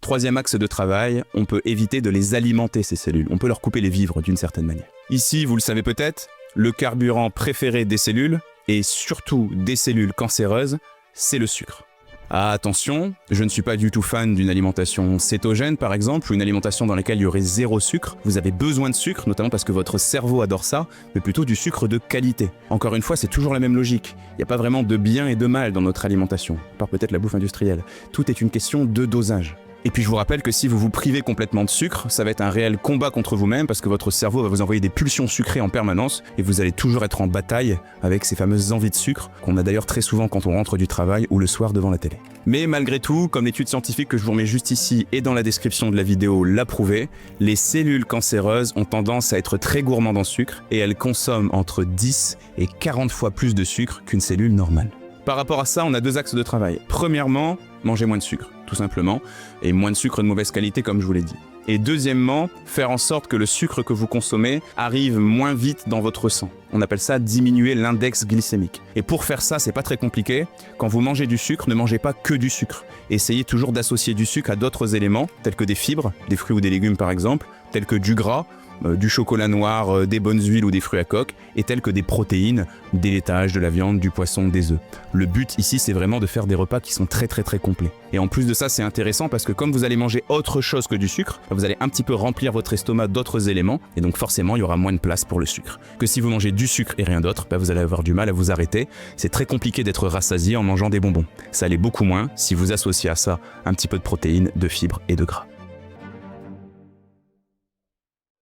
troisième axe de travail, on peut éviter de les alimenter, ces cellules. On peut leur couper les vivres d'une certaine manière. Ici, vous le savez peut-être, le carburant préféré des cellules, et surtout des cellules cancéreuses, c'est le sucre. Ah, attention, je ne suis pas du tout fan d'une alimentation cétogène par exemple, ou une alimentation dans laquelle il y aurait zéro sucre. Vous avez besoin de sucre, notamment parce que votre cerveau adore ça, mais plutôt du sucre de qualité. Encore une fois, c'est toujours la même logique. Il n'y a pas vraiment de bien et de mal dans notre alimentation, à part peut-être la bouffe industrielle. Tout est une question de dosage. Et puis je vous rappelle que si vous vous privez complètement de sucre, ça va être un réel combat contre vous-même parce que votre cerveau va vous envoyer des pulsions sucrées en permanence et vous allez toujours être en bataille avec ces fameuses envies de sucre qu'on a d'ailleurs très souvent quand on rentre du travail ou le soir devant la télé. Mais malgré tout, comme l'étude scientifique que je vous remets juste ici et dans la description de la vidéo l'a prouvé, les cellules cancéreuses ont tendance à être très gourmandes en sucre et elles consomment entre 10 et 40 fois plus de sucre qu'une cellule normale. Par rapport à ça, on a deux axes de travail. Premièrement, manger moins de sucre, tout simplement, et moins de sucre de mauvaise qualité comme je vous l'ai dit. Et deuxièmement, faire en sorte que le sucre que vous consommez arrive moins vite dans votre sang. On appelle ça diminuer l'index glycémique. Et pour faire ça, c'est pas très compliqué. Quand vous mangez du sucre, ne mangez pas que du sucre. Essayez toujours d'associer du sucre à d'autres éléments, tels que des fibres, des fruits ou des légumes par exemple, tels que du gras, du chocolat noir, des bonnes huiles ou des fruits à coque, et tels que des protéines, des laitages, de la viande, du poisson, des œufs. Le but ici, c'est vraiment de faire des repas qui sont très complets. Et en plus de ça, c'est intéressant parce que comme vous allez manger autre chose que du sucre, vous allez un petit peu remplir votre estomac d'autres éléments, et donc forcément, il y aura moins de place pour le sucre. Que si vous mangez du sucre et rien d'autre, vous allez avoir du mal à vous arrêter. C'est très compliqué d'être rassasié en mangeant des bonbons. Ça l'est beaucoup moins si vous associez à ça un petit peu de protéines, de fibres et de gras.